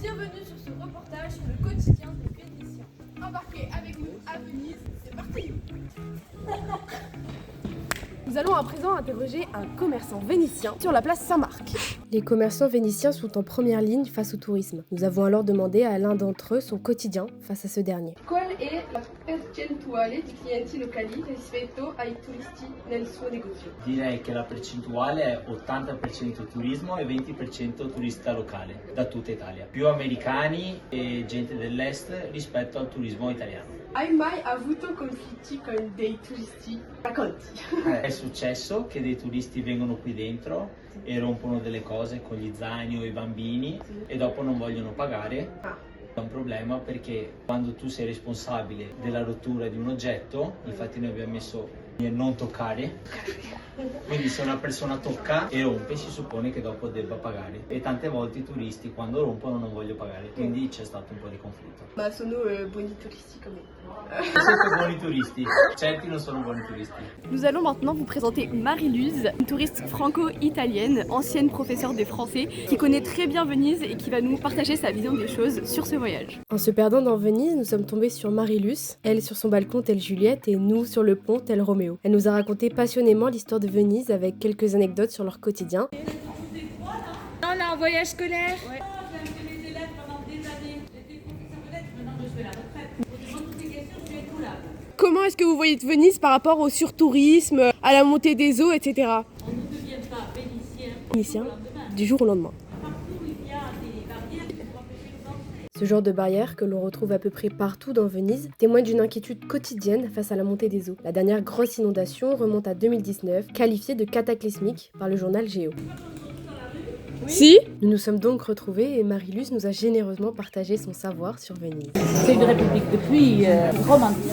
Bienvenue sur ce reportage sur le quotidien des Vénitiens. Embarquez avec nous à Venise, c'est parti. Nous allons à présent interroger un commerçant vénitien sur la place Saint-Marc. Les commerçants vénitiens sont en première ligne face au tourisme. Nous avons alors demandé à l'un d'entre eux son quotidien face à ce dernier. Qual è la percentuale di clienti locali rispetto ai turisti nel suo negozio? Direi che la percentuale è 80% turismo e 20% turista locale da tutta Italia. Più americani e gente dell'est rispetto al turismo italiano. Hai mai avuto conflitti con dei turisti? Racconti. È successo che dei turisti vengono qui dentro e rompono delle cose con gli zaini o i bambini e dopo non vogliono pagare. È un problema perché quando tu sei responsabile della rottura di un oggetto, infatti noi abbiamo messo non toccare, quindi se una persona tocca e rompe si suppone che dopo debba pagare e tante volte i turisti quando rompono non vogliono pagare, quindi c'è stato un po' di conflitto. Ma sono buoni turisti quand même. Siete buoni turisti, certi non sono buoni turisti. Nous allons maintenant vous présenter Marie-Luz, une touriste franco-italienne, ancienne professeure de français, qui connaît très bien Venise et qui va nous partager sa vision des choses sur ce voyage. En se perdant dans Venise, nous sommes tombés sur Marie-Luz, elle sur son balcon telle Juliette et nous sur le pont tel Roméo. Elle nous a raconté passionnément l'histoire de Venise avec quelques anecdotes sur leur quotidien. On a un voyage scolaire. J'ai fait mes élèves pendant des années. J'étais professeur de lettres, maintenant je fais la retraite. Pour toutes ces questions, je suis tout là. Comment est-ce que vous voyez Venise par rapport au surtourisme, à la montée des eaux, etc. On ne devient pas vénitien Vénitien, du jour au lendemain. partout où il y a des barrières pour empêcher les entrées. Ce genre de barrière que l'on retrouve à peu près partout dans Venise témoigne d'une inquiétude quotidienne face à la montée des eaux. La dernière grosse inondation remonte à 2019, qualifiée de cataclysmique par le journal Géo. Si. Nous nous sommes donc retrouvés et Marie-Luz nous a généreusement partagé son savoir sur Venise. C'est une république depuis romantique.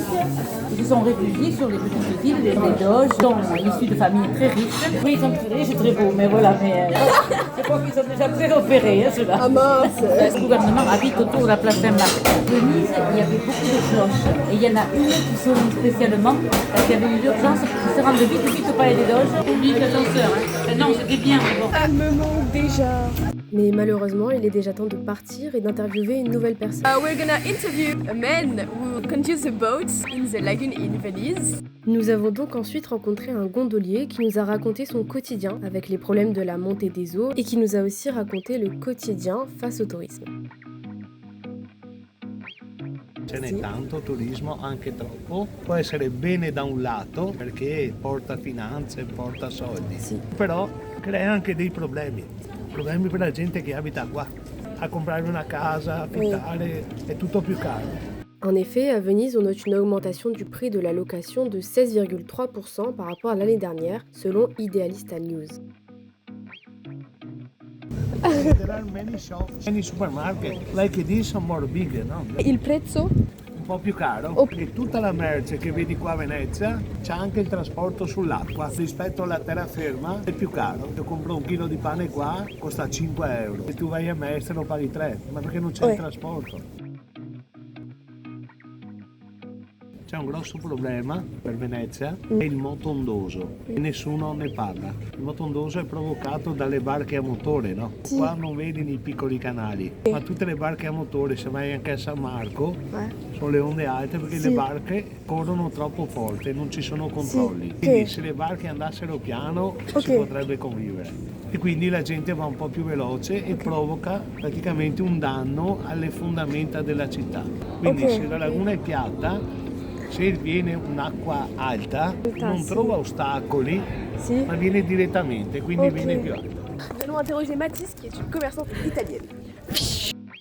Ils se sont réfugiés sur les petites îles, les doges, sont issus de familles très riches. Oui, ils sont très riches et très beaux, mais voilà, je crois qu'ils sont déjà très opérés, ceux-là. Ah mince. Le gouvernement habite autour de la place Saint-Marc. Venise, il y avait beaucoup de cloches. Et il y en a une qui sonne spécialement parce qu'il y avait une urgence pour se rendre vite au palais des doges. Oublie l'ascenseur. Non, c'était bien, mais bon. Elle me manque déjà. Mais malheureusement, il est déjà temps de partir et d'interviewer une nouvelle personne. We're gonna interview a man who conducts a boat in the lagoon in Venice. Nous avons donc ensuite rencontré un gondolier qui nous a raconté son quotidien avec les problèmes de la montée des eaux et qui nous a aussi raconté le quotidien face au tourisme. Ce n'è tanto turismo, anche troppo. Può essere bene da un lato perché porta finanze, porta soldi, però crea anche dei problemi per la gente che abita qua. A comprare una casa, affittare, è tutto più caro. En effet, à Venise, on note une augmentation du prix de la location de 16,3% par rapport à l'année dernière, selon Idealista News. There are many shops, many supermarket, like this are more big, no? Il prezzo? Un po' più caro, perché tutta la merce che vedi qua a Venezia c'è anche il trasporto sull'acqua. Rispetto alla terraferma è più caro. Se compro un chilo di pane qua costa 5 euro. Se tu vai a Mestre lo paghi 3, ma perché non c'è il trasporto. C'è un grosso problema per Venezia, è il moto ondoso e nessuno ne parla. Il moto ondoso è provocato dalle barche a motore, no? Qua non vedi nei piccoli canali, ma tutte le barche a motore, se vai anche a San Marco, sono le onde alte perché le barche corrono troppo forte, non ci sono controlli. Quindi se le barche andassero piano si potrebbe convivere. E quindi la gente va un po' più veloce e provoca praticamente un danno alle fondamenta della città. Quindi se la laguna è piatta, se viene un'acqua alta non trova ostacoli, ma viene direttamente, quindi viene più alta. Nous allons interroger Mathis, qui est une commerçante italienne.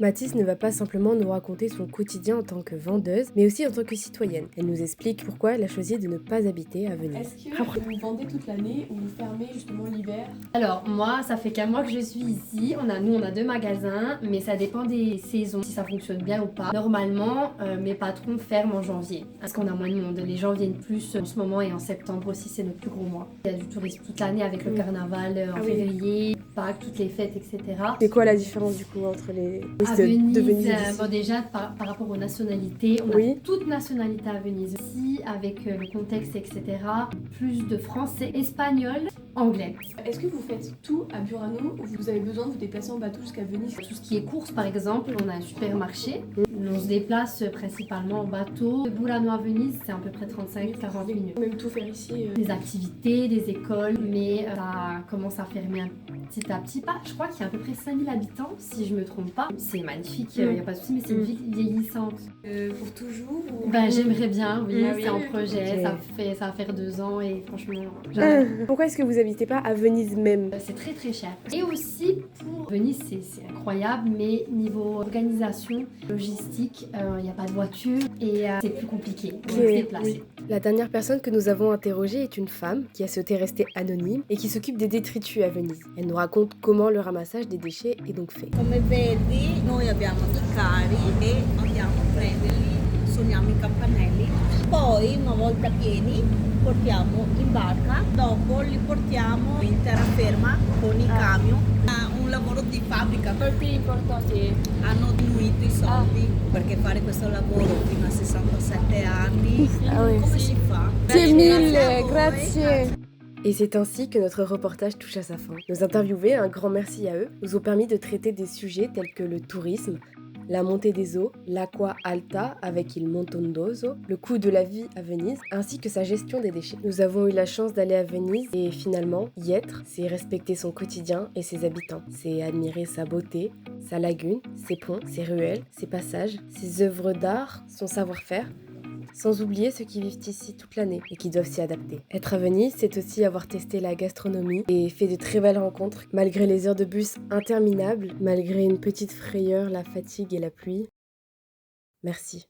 Mathis ne va pas simplement nous raconter son quotidien en tant que vendeuse, mais aussi en tant que citoyenne. Elle nous explique pourquoi elle a choisi de ne pas habiter à Venise. Est-ce que vous vendez toute l'année ou vous fermez justement l'hiver? Alors moi, ça fait qu'un mois que je suis ici. Nous, on a 2 magasins, mais ça dépend des saisons, si ça fonctionne bien ou pas. Normalement, mes patrons ferment en janvier, parce qu'on a moins de monde. Les gens viennent plus en ce moment et en septembre aussi, c'est notre plus gros mois. Il y a du tourisme toute l'année avec le carnaval en février, Pâques, toutes les fêtes, etc. C'est quoi la différence du coup entre les à Venise, de Venise bon, déjà par rapport aux nationalités, on a toute nationalité à Venise. Ici, avec le contexte, etc., plus de français, espagnols, anglais. Est-ce que vous faites tout à Burano ou vous avez besoin de vous déplacer en bateau jusqu'à Venise? Tout ce qui est courses, par exemple, on a un supermarché. On se déplace principalement en bateau. De Burano à Venise, c'est à peu près 35-40 minutes. Même tout faire ici. Des activités, des écoles, mais ça commence à fermer petit à petit. Je crois qu'il y a à peu près 5000 habitants, si je me trompe pas. C'est magnifique, il n'y a pas de souci, mais c'est une ville vieillissante. Pour toujours ou... J'aimerais bien, oui, Ah oui. c'est en projet, Ok. ça va faire 2 ans et franchement, j'adore. Pourquoi est-ce que vous habitez pas à Venise même? C'est très très cher. Et aussi pour Venise, c'est incroyable, mais niveau organisation, logistique, il n'y a pas de voiture et c'est plus compliqué de se déplacer. La dernière personne que nous avons interrogée est une femme qui a souhaité rester anonyme et qui s'occupe des détritus à Venise. Elle nous raconte comment le ramassage des déchets est donc fait. Come vedi, noi abbiamo i carri e andiamo a prenderli, suoniamo i campanelli, poi una volta pieni portiamo in barca, dopo li portiamo in terraferma con i camion. Un lavoro di fabbrica. Più importante. Hanno diminuito i soldi perché fare questo lavoro fino a 67 anni, come si fa? Grazie. Et c'est ainsi que notre reportage touche à sa fin. Nos interviewés, un grand merci à eux, nous ont permis de traiter des sujets tels que le tourisme, la montée des eaux, l'acqua alta avec il montondoso, le coût de la vie à Venise, ainsi que sa gestion des déchets. Nous avons eu la chance d'aller à Venise et finalement, y être, c'est respecter son quotidien et ses habitants. C'est admirer sa beauté, sa lagune, ses ponts, ses ruelles, ses passages, ses œuvres d'art, son savoir-faire, sans oublier ceux qui vivent ici toute l'année et qui doivent s'y adapter. Être à Venise, c'est aussi avoir testé la gastronomie et fait de très belles rencontres, malgré les heures de bus interminables, malgré une petite frayeur, la fatigue et la pluie. Merci.